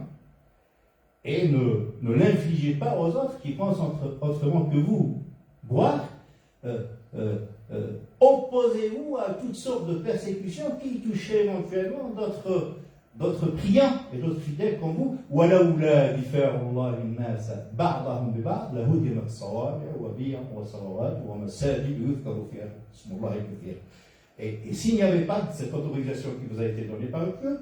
et ne l'infligez pas aux autres qui pensent autrement que vous. Voire, opposez-vous à toutes sortes de persécutions qui touchaient éventuellement d'autres priants et d'autres fidèles comme vous. وَلَوْلَا دِفَاعُ اللَّهِ النَّاسَ بَعْضَهُمْ بِبَعْضٍ لَهُدِمَتْ صَوَامِعُ وَبِيَعٌ وَصَلَوَاتٌ وَمَسَاجِدُ يُذْكَرُ فِيهَا اسْمُ اللَّهِ كَثِيرًا. Et s'il n'y avait pas cette autorisation qui vous a été donnée par Dieu,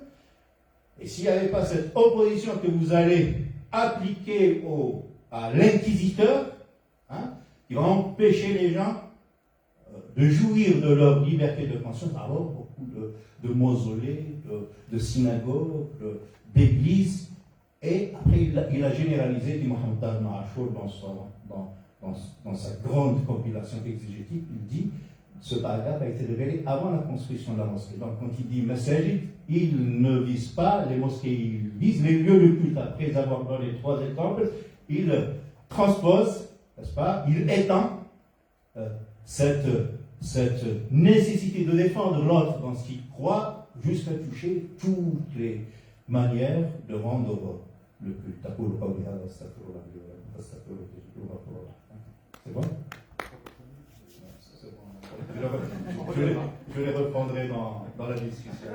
et s'il n'y avait pas cette opposition que vous allez appliquer à l'inquisiteur, hein, qui va empêcher les gens de jouir de leur liberté de conscience, alors beaucoup de mausolées, de synagogues, d'églises, et après il a généralisé, dit Mohamed Ibn Ashur dans sa grande compilation exégétique, il dit, ce paragraphe a été révélé avant la construction de la mosquée. Donc quand il dit masajid, il ne vise pas les mosquées, il vise les lieux de culte. Après avoir donné 3 exemples, il transpose, n'est-ce pas, il étend cette nécessité de défendre l'autre dans ce qu'il croit jusqu'à toucher toutes les manières de rendre le culte. C'est bon? Je les reprendrai dans la discussion.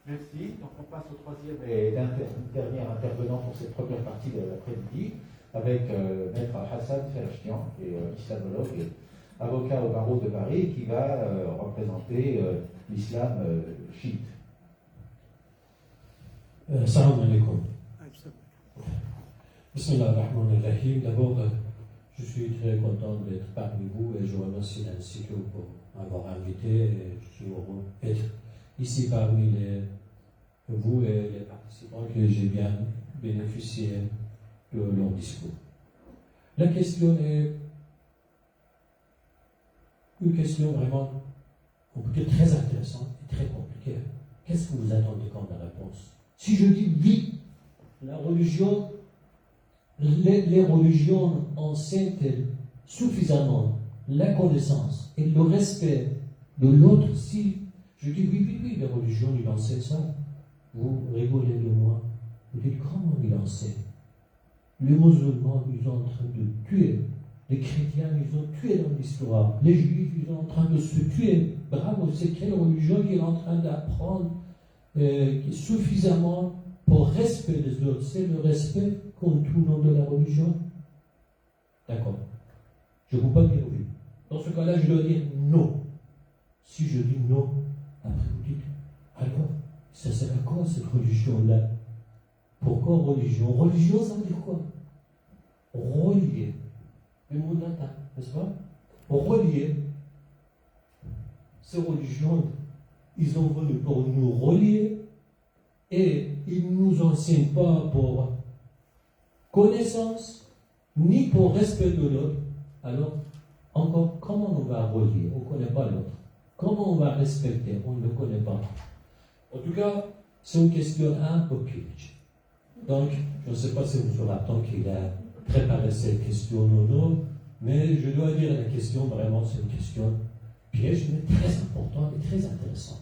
Merci. Donc on passe au troisième et dernier intervenant pour cette première partie de l'après-midi avec Maître Hassan Ferashtian, qui est islamologue et avocat au barreau de Paris, qui va représenter l'islam chiite. Salam alaikum. Bismillah ar-Rahman ar-Rahim. D'abord, je suis très content d'être parmi vous et je remercie l'Institut pour m'avoir invité. Et je suis heureux d'être ici parmi vous et les participants que j'ai bien bénéficié de leur discours. La question est une question vraiment, on peut dire, très intéressante et très compliquée. Qu'est-ce que vous attendez comme réponse? Si je dis oui, la religion, les religions enseignent suffisamment la connaissance et le respect de l'autre. Si je dis oui, les religions, ils enseignent ça, vous rigolez de moi. Vous dites comment ils enseignent? Les musulmans, ils sont en train de tuer. Les chrétiens, ils ont tué dans l'histoire. Les juifs, ils sont en train de se tuer. Bravo, c'est quelle religion qui est en train d'apprendre suffisamment pour respect des autres? C'est le respect qu'on trouve dans de la religion. D'accord. Je ne peux pas dire oui. Dans ce cas-là, je dois dire non. Si je dis non, après vous dites, alors, ça sert à quoi cette religion-là? Pourquoi religion? Religion, ça veut dire quoi? Relier. Le mot latin, n'est-ce pas? Relier. Ces religions, ils ont venu pour nous relier et ils ne nous enseignent pas pour connaissance ni pour respect de l'autre. Alors, encore, comment on va relier? On ne connaît pas l'autre. Comment on va respecter? On ne le connaît pas. En tout cas, c'est une question un peu piège. Donc, je ne sais pas si M. Lapton qu'il a préparé cette question ou non, mais je dois dire la question, vraiment, c'est une question piège, mais très importante et très intéressante.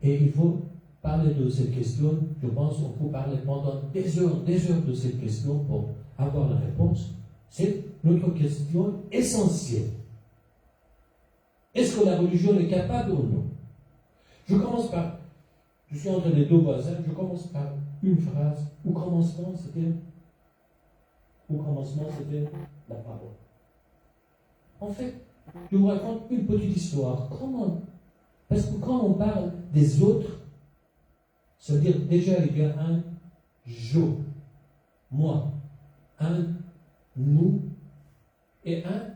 Et il faut parler de cette question, je pense qu'on peut parler pendant des heures de cette question pour avoir la réponse. C'est notre question essentielle. Est-ce que la religion est capable ou non? Je suis entre les deux voisins, je commence par une phrase. Au commencement, c'était la parole. En fait, je vous raconte une petite histoire. Parce que quand on parle des autres, ça veut dire déjà il y a un je, moi, un nous et un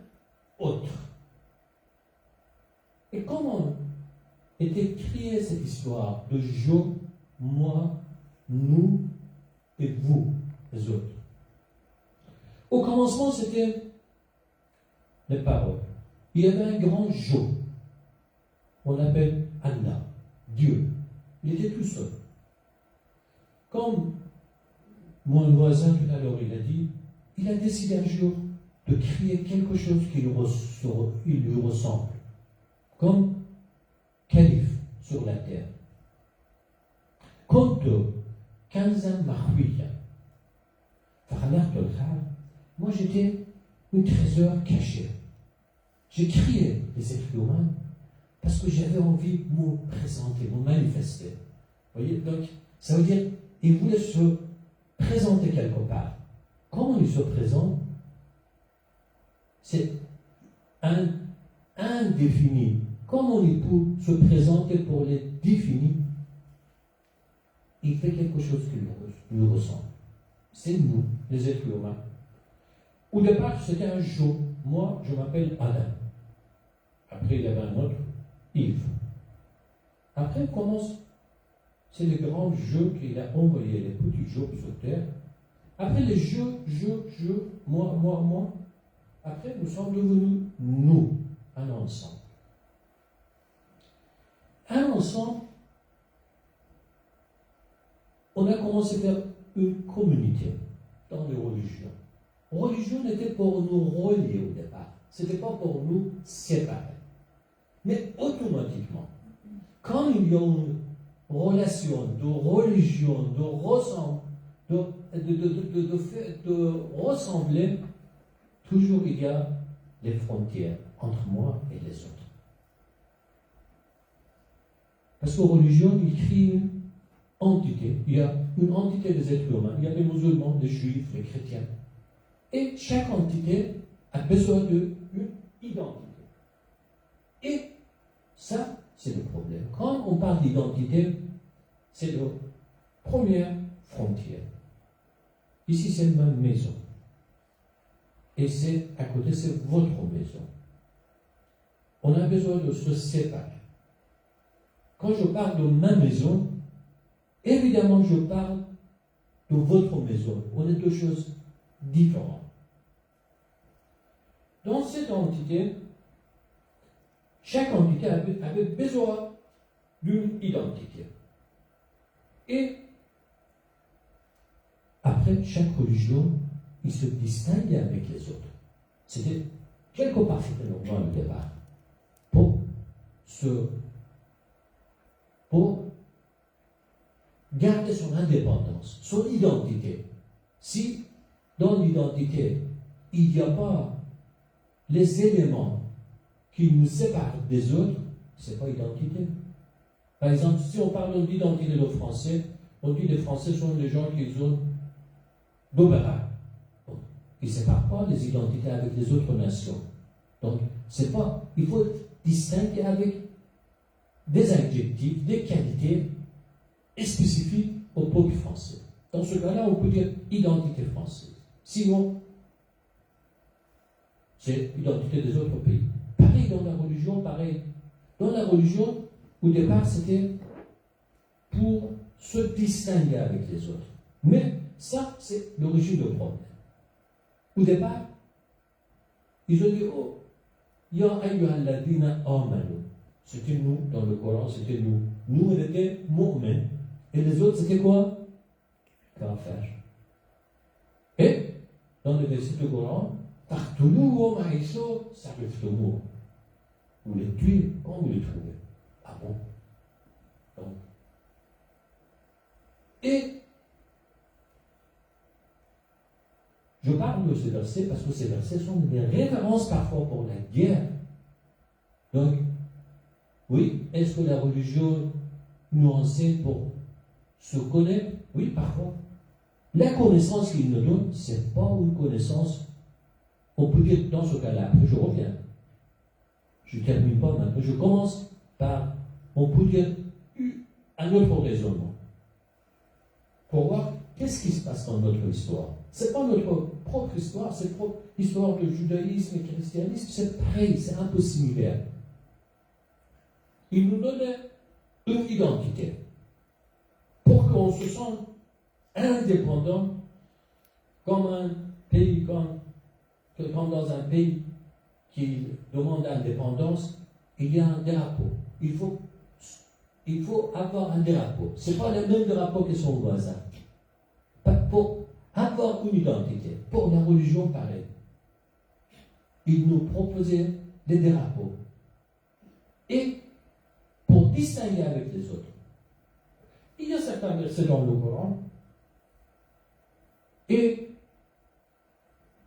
autre. Et comment était créée cette histoire de je, moi, nous et vous, les autres? Au commencement, c'était les paroles. Il y avait un grand je. On l'appelle Allah, Dieu. Il était tout seul. Comme mon voisin tout à l'heure, il a dit, il a décidé un jour de créer quelque chose qui lui ressemble. Comme calife sur la terre. Quand 15 ans marhuia, moi j'étais une trésor caché. J'ai créé les êtres humains parce que j'avais envie de me présenter, de me manifester. Vous voyez, donc ça veut dire il voulait se présenter quelque part. Comment il se présente? C'est indéfini. Comment il peut se présenter pour les définis? Il fait quelque chose qui lui ressemble. C'est nous, les êtres humains. Au départ, c'était un jeu. Moi, je m'appelle Adam. Après, il y avait un autre, Yves. Après, commence, c'est le grand jeu qu'il a envoyé, les petits jeux sur terre. Après, les jeux, moi. Après, nous sommes devenus nous, un ensemble. Un ensemble, on a commencé à faire une communauté dans les religions. Religion était pour nous relier au départ. Ce n'était pas pour nous séparer. Mais automatiquement, quand il y a une relation de religion, de ressembler, toujours il y a des frontières entre moi et les autres. Parce que religion, il crée une entité. Il y a une entité des êtres humains. Il y a les musulmans, les juifs, les chrétiens. Et chaque entité a besoin d'une identité. Et ça, c'est le problème. Quand on parle d'identité, c'est la première frontière. Ici, c'est ma maison. Et c'est à côté, c'est votre maison. On a besoin de se séparer. Quand je parle de ma maison, évidemment, je parle de votre maison. On est deux choses différentes. Dans cette entité, chaque entité avait besoin d'une identité. Et après, chaque religion, il se distinguait avec les autres. C'était quelque part, c'était normal au départ. Pour garder son indépendance, son identité. Si dans l'identité, il n'y a pas les éléments qui nous séparent des autres, ce n'est pas identité. Par exemple, si on parle d'identité de Français, on dit que les Français sont des gens qui ont d'opéra. Ils ne séparent pas les identités avec les autres nations. Donc, C'est pas. Il faut distinguer avec des adjectifs, des qualités spécifiques au peuple français. Dans ce cas-là, on peut dire identité française. Sinon, c'est l'identité des autres pays. Pareil dans la religion, pareil. Dans la religion, au départ, c'était pour se distinguer avec les autres. Mais ça, c'est l'origine du problème. Au départ, ils ont dit, oh, Ya ayyuhalladhina amanu. C'était nous, dans le Coran, c'était nous. Nous, on était mu'min. Et les autres, c'était quoi? Kafir. Et, dans le verset du Coran, Taqtuluhum haythu saqiftumuhum. Vous les tuez quand vous les trouvez. Ah bon? Donc. Et je parle de ces versets parce que ces versets sont des références parfois pour la guerre. Donc, oui, est-ce que la religion nous enseigne pour se connaître? Oui, parfois. La connaissance qu'il nous donne, ce n'est pas une connaissance, on peut dire dans ce cas-là, après je reviens. Je ne termine pas maintenant, je commence par, on peut dire, un autre raisonnement. Pour voir qu'est-ce qui se passe dans notre histoire. Ce n'est pas notre propre histoire, c'est l'histoire du judaïsme et du christianisme, c'est pareil, c'est un peu similaire. Il nous donnait une identité pour qu'on se sente indépendant comme un pays, comme dans un pays qui demande l'indépendance, il y a un drapeau. Il faut avoir un drapeau. Ce n'est pas le même drapeau que son voisin. Pour avoir une identité, pour la religion pareil. Il nous proposait des drapeaux. Et pour distinguer avec les autres. Il y a certains versets dans le Coran. Et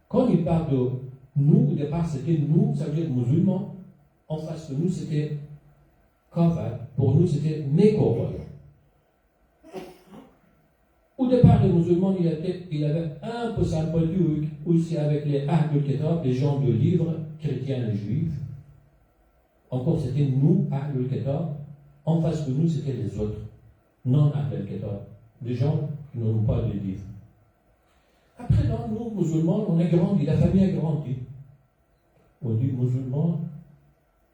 quand il parle de nous, au départ c'était nous, ça veut dire musulmans. En face de nous c'était kafir. Pour nous c'était mécois. Au départ, les musulmans, il avait un peu sympathie aussi avec les Ahlul Kitab, les gens de livres, chrétiens et juifs. Encore, c'était nous, Ahlul Kitab. En face de nous, c'était les autres, non Ahlul Kitab. Les gens qui n'ont pas les livres. Après, dans nous, musulmans, on a grandi, la famille a grandi. On dit musulmans.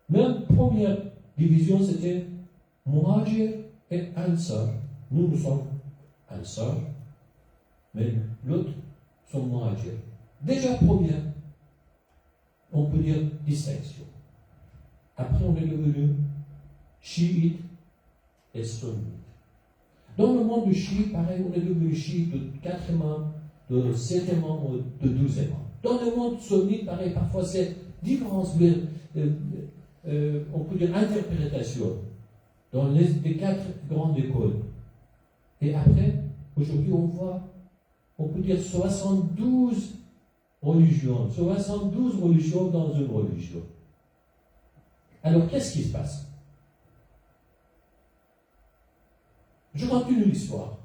Même première division, c'était Muhajir et Ansar. Nous sommes Ansar, mais l'autre sont Muhajir. Déjà première, on peut dire distinction. Après, on est devenu chiite et sunnite. Dans le monde du chiite, pareil, on est devenu chiite de 4e an, de 7e an ou de 12e an. Dans le monde sunnite, pareil, parfois c'est différence, on peut dire interprétation dans les 4 grandes écoles. Et après, aujourd'hui, on peut dire 72 religions dans une religion. Alors, qu'est-ce qui se passe? Je continue l'histoire.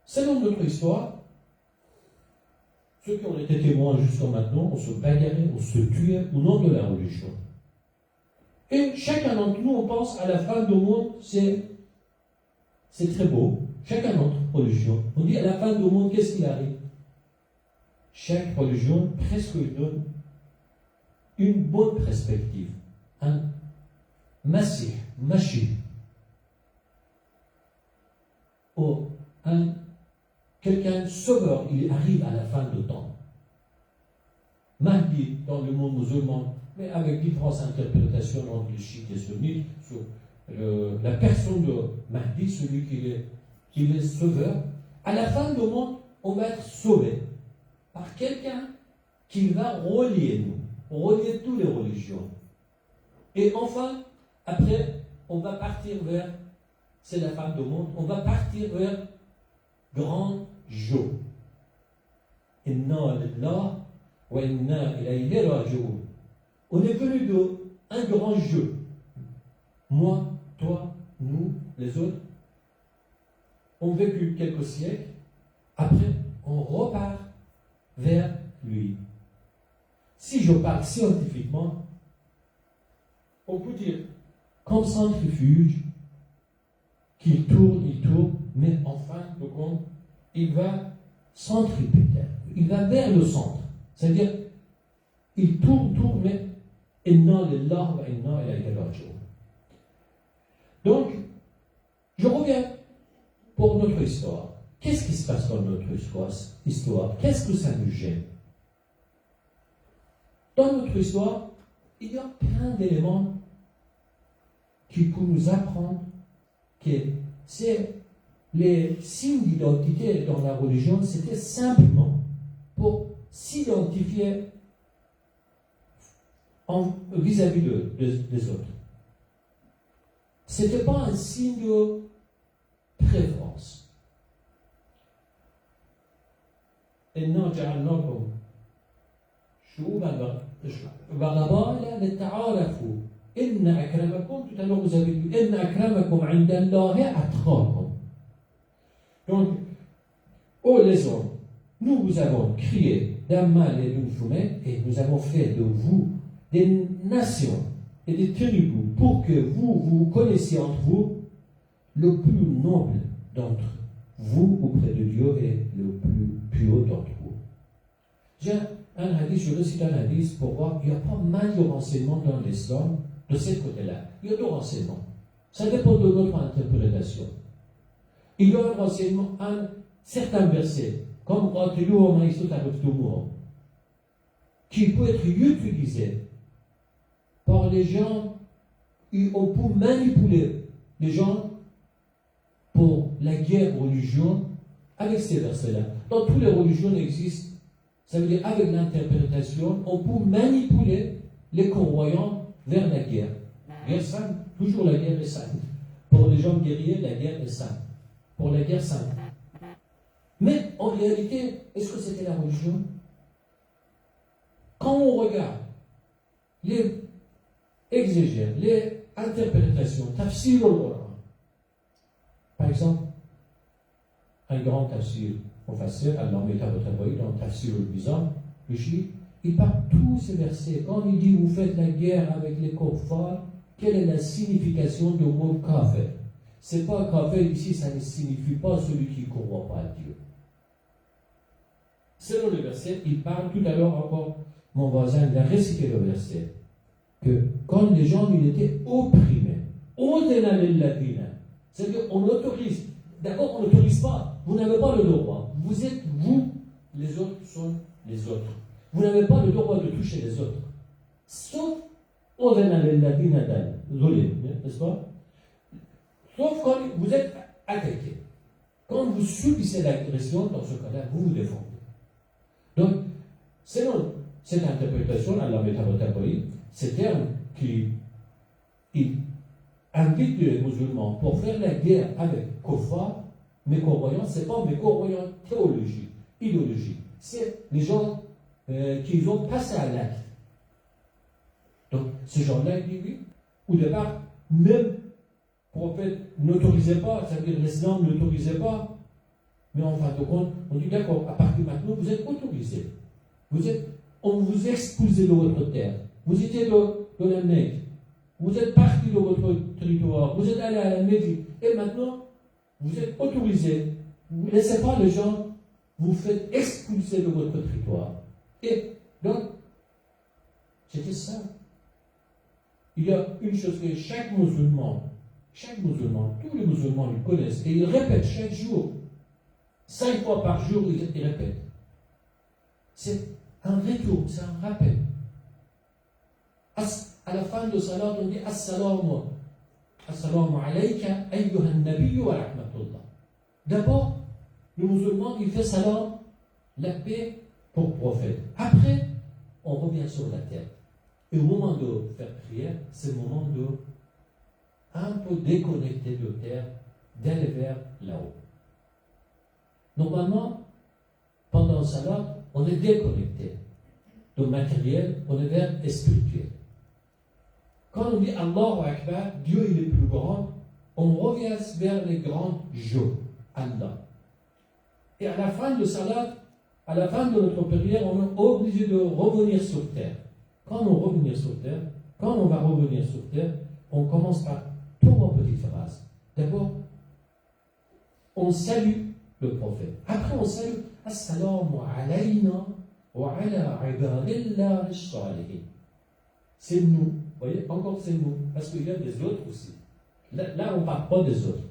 Selon notre histoire, ceux qui ont été témoins jusqu'à maintenant, on se bagarrait, on se tuait au nom de la religion. Et chacun d'entre nous, on pense à la fin du monde, c'est très beau. Chacun d'entre religion. On dit à la fin du monde, qu'est-ce qui arrive? Chaque religion, presque, donne une bonne perspective. Un Masih, ou quelqu'un sauveur, il arrive à la fin du temps. Mahdi, dans le monde musulman, mais avec différentes interprétations entre les chiites et les sunnites, sur la personne de Mahdi, celui qui est sauveur, à la fin du monde, on va être sauvé par quelqu'un qui va relier toutes les religions. Et enfin, après, on va partir vers, c'est la fin du monde, on va partir vers grand jeu. Inna lillah wa inna ilayhi raji'un. On est venu d'un grand jeu. Moi, toi, nous, les autres, on a vécu quelques siècles. Après, on repart vers lui. Si je parle scientifiquement, on peut dire, comme centrifuge, qu'il tourne, mais en fin de compte, il va centripeter. Il va vers le centre. C'est-à-dire, il tourne, mais inna lillahi wa inna ilayhi raji'un. Donc, je reviens pour notre histoire. Qu'est-ce qui se passe dans notre histoire? Qu'est-ce que ça nous gêne? Dans notre histoire, il y a plein d'éléments qui peuvent nous apprendre que c'est les signes d'identité dans la religion, c'était simplement pour s'identifier vis-à-vis des autres. Ce n'était pas un signe de préférence. إِنَّا جَعَلْنَاكُمْ شُعُوبًا وَقَبَائِلَ لِتَعَارَفُوا إِنَّ أَكْرَمَكُمْ, tout à l'heure vous avez dit إِنَّ أَكْرَمَكُمْ عِنْدَ اللَّهِ أَتْقَاكُمْ. Donc, ô les hommes, nous vous avons créé d'un mâle et d'une femelle, et nous avons fait de vous des nations et des tribus pour que vous connaissiez entre vous le plus noble d'entre vous auprès de Dieu et le plus pur d'entre vous. J'ai un hadith, je recite un hadith pour voir, il y a pas mal de renseignements dans l'islam de ce côté-là. Il y a deux renseignements. Ça dépend de notre interprétation. Il y a un renseignement, un certain verset, comme qui peut être utilisé par les gens, on peut manipuler les gens pour la guerre religieuse avec ces versets-là. Dans toutes les religions existent, ça veut dire avec l'interprétation, on peut manipuler les croyants vers la guerre. Guerre sainte, toujours la guerre est sainte. Pour les gens guerriers, la guerre est sainte. Pour la guerre sainte. Mais en réalité, est-ce que c'était la religion? Quand on regarde les exégèses, les interprétations, tafsir al-Qur'an, par exemple, un grand tafsir, mufassir, al-Lamita al-Tabawi, dans le tafsir al-Bizan, le chiite, il parle tous ces versets. Quand il dit vous faites la guerre avec les kuffars, quelle est la signification du mot kafir? C'est pas kafir ici, ça ne signifie pas celui qui ne croit pas à Dieu. Selon le verset, il parle tout à l'heure encore, mon voisin, il a récité le verset, que quand les gens ils étaient opprimés, c'est-à-dire on autorise, d'abord on n'autorise pas, vous n'avez pas le droit, vous êtes vous, les autres sont les autres. Vous n'avez pas le droit de toucher les autres. Sauf n'est-ce pas? Sauf quand vous êtes attaqué. Quand vous subissez l'agression, dans ce cas-là, vous vous défendez. Donc, selon cette interprétation, à la métabotapoïe, ces termes qui invitent les musulmans pour faire la guerre avec Kofa, mécroyants, ce n'est pas mécroyants idéologique. C'est les gens qui ont passé à l'acte. Donc, ces gens-là, ils disent oui. Au départ, même le prophète n'autorisait pas, c'est-à-dire l'islam n'autorisait pas. Mais en fin de compte, on dit d'accord, à partir de maintenant, vous êtes autorisés. On vous expulse de votre terre. Vous étiez de la Mecque. Vous êtes parti de votre territoire. Vous êtes allé à la Médine. Et maintenant, vous êtes autorisés. Vous ne laissez pas les gens vous faites expulser de votre territoire. Et donc, c'était ça. Il y a une chose que chaque musulman, tous les musulmans le connaissent, et ils répètent chaque jour. 5 fois par jour, ils répètent. C'est un retour, c'est un rappel. À la fin de salat, on dit Assalamu alayka ayyuhan nabiyyu wa rahmatullah. D'abord, le musulman, il fait salam, la paix pour le prophète. Après, on revient sur la terre. Et au moment de faire prière, c'est le moment de un peu déconnecter de terre, d'aller vers là-haut. Normalement, pendant le salat, on est déconnecté de matériel, on est vers spirituel. Quand on dit Allahu Akbar, Dieu il est plus grand, on revient vers les grands jeux, Allah. Et à la fin de salat, à la fin de notre prière, on est obligé de revenir sur terre. Quand on revient sur terre, quand on va revenir sur terre, on commence par trois petites phrases. D'abord, on salue le prophète. Après, on salue Assalamu alayna wa ala ibadillahi as-salihin. C'est nous. Vous voyez, encore c'est nous. Parce qu'il y a des autres aussi. Là on ne parle pas des autres.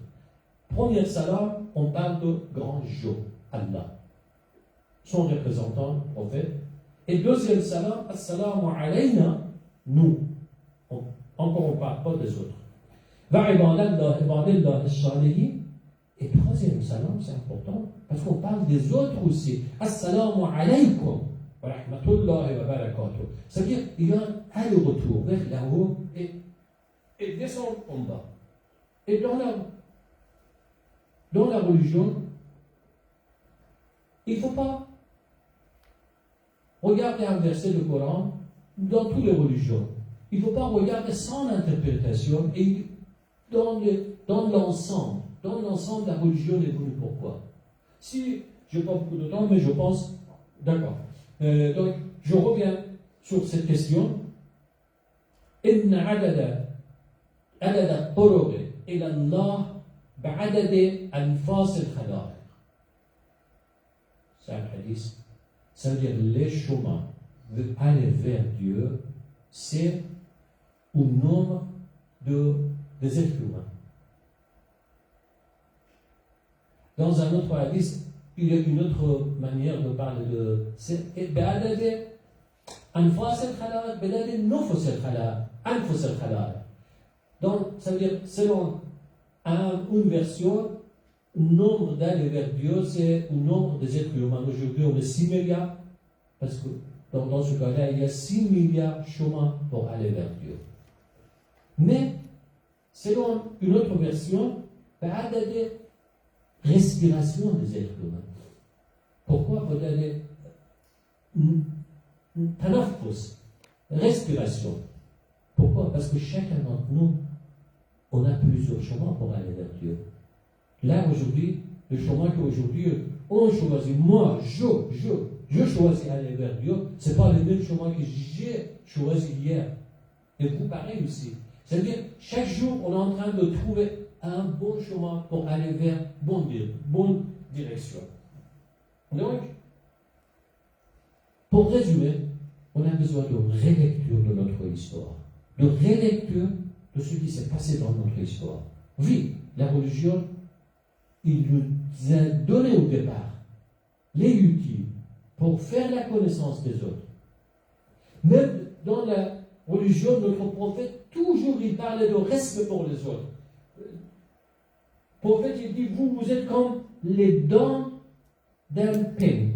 Premier salam, on parle de grand jour, Allah. Son représentant, le prophète. Et deuxième salam, Assalamu alayna, nous. Encore on ne parle pas des autres. Va ibadillahi as-salihin. Et troisième salam, c'est important, parce qu'on parle des autres aussi. Assalamu alaykum wa rahmatullahi wa barakatuh. C'est-à-dire, il y a un aller-retour vers là-haut et descendre en bas. Et dans la religion, il ne faut pas regarder un verset du Coran dans toutes les religions. Il ne faut pas regarder sans interprétation et dans l'ensemble. Dans l'ensemble, la religion est venue pourquoi? Si, je n'ai pas beaucoup de temps, mais je pense, d'accord. Donc, je reviens sur cette question. Inna adada turuq ila Allah ba'adadi anfas al-khalaiq. C'est un hadith. Ça veut dire les chemins d'aller vers Dieu, c'est au nombre des êtres humains. Dans un autre hadith, il y a une autre manière de parler de c'est donc, ça veut dire, selon une version, le nombre d'aller vers Dieu, c'est le nombre des êtres humains. Aujourd'hui, on est 6 milliards, parce que dans ce cas-là, il y a 6 milliards de chemins pour aller vers Dieu. Mais, selon une autre version, respiration des êtres humains. Pourquoi peut-être tanafus, respiration. Pourquoi? Parce que chacun d'entre nous, on a plusieurs chemins pour aller vers Dieu. Là, aujourd'hui, le chemin qu'aujourd'hui, on choisit. Moi, je choisis aller vers Dieu. Ce n'est pas le même chemin que j'ai choisi hier. Et vous, pareil aussi. C'est-à-dire, chaque jour, on est en train de trouver un bon chemin pour aller vers bonne direction. Donc, pour résumer, on a besoin de relecture de notre histoire, de relecture de ce qui s'est passé dans notre histoire. Oui, la religion, il nous a donné au départ les outils pour faire la connaissance des autres. Même dans la religion, notre prophète, toujours il parlait de respect pour les autres. Le prophète, il dit, vous êtes comme les dents d'un pain.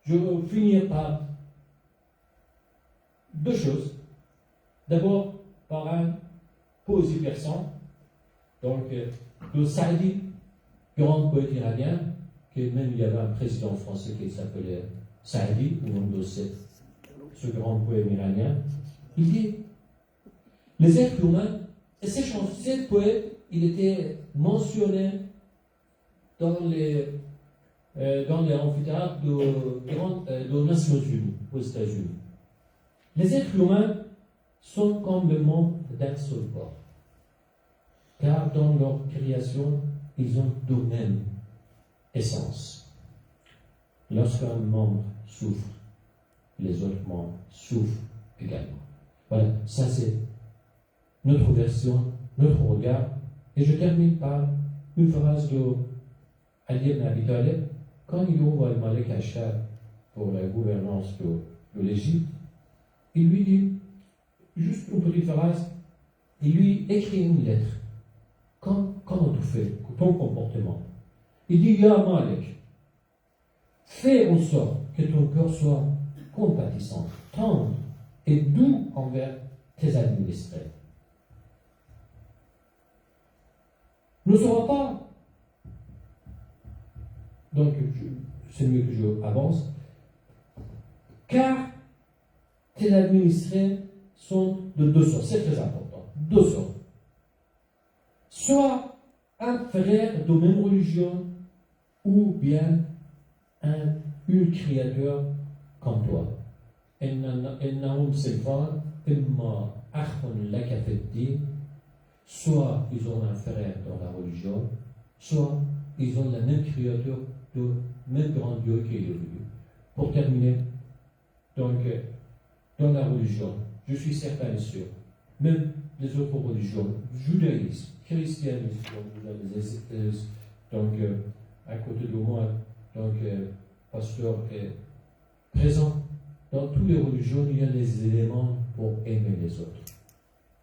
Je vais finir par deux choses. D'abord, par un poésie persan, donc de Saadi, grand poète iranien, que même il y avait un président français qui s'appelait Saadi, au nom de ce grand poète iranien. Il dit, les êtres humains, et ces poètes, il était mentionné dans les amphithéâtres de Nations Unies, aux États-Unis. Les êtres humains sont comme le membres d'un seul corps, car dans leur création, ils ont de même essence. Lorsqu'un membre souffre, les autres membres souffrent également. Voilà, ça c'est notre version, notre regard. Et je termine par une phrase de Ali ibn Abi Talib, quand il ouvre le Malik Ashar pour la gouvernance de l'Égypte, il lui dit, juste une petite phrase, il lui écrit une lettre. Comment tu fais ton comportement? Il dit, Ya Malik, fais en sorte que ton cœur soit compatissant, tendre et doux envers tes administrés. Ne sera pas. Donc, c'est mieux que je avance. Car tes administrés sont de deux sortes. C'est très important. Deux sortes. Soit un frère de même religion, ou bien un créateur comme toi. إنهم صنفان إما أخ لك في الدين, soit ils ont un frère dans la religion, soit ils ont la même créature, le même grand Dieu qui est devenu. Pour terminer, donc, dans la religion, je suis certain et sûr, même les autres religions, judaïsme, christianisme, donc à côté de moi, donc pasteur est présent. Dans toutes les religions, il y a des éléments pour aimer les autres,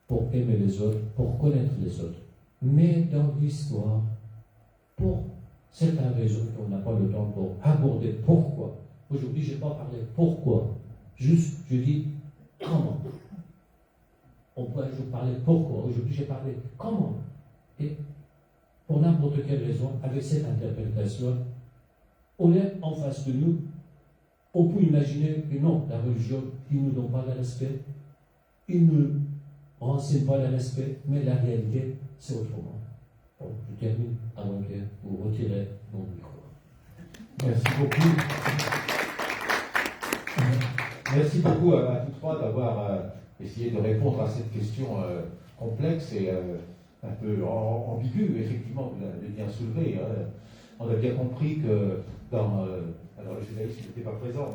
pour connaître les autres. Mais dans l'histoire, pour certaines raisons qu'on n'a pas le temps pour aborder pourquoi. Aujourd'hui, je n'ai pas parlé pourquoi. Juste, je dis comment. On peut un jour parler pourquoi. Aujourd'hui, j'ai parlé comment. Et pour n'importe quelle raison, avec cette interprétation, on est en face de nous. On peut imaginer que non, la religion, ils ne nous donne pas le respect, ils ne nous renseignent pas le respect, mais la réalité, c'est autrement. Bon, je termine avant que vous retirez mon micro. Merci beaucoup. Merci beaucoup à tous trois d'avoir essayé de répondre à cette question complexe et un peu ambiguë. Effectivement, vous l'avez bien soulevé. On a bien compris que dans... alors le judaïsme n'était pas présent.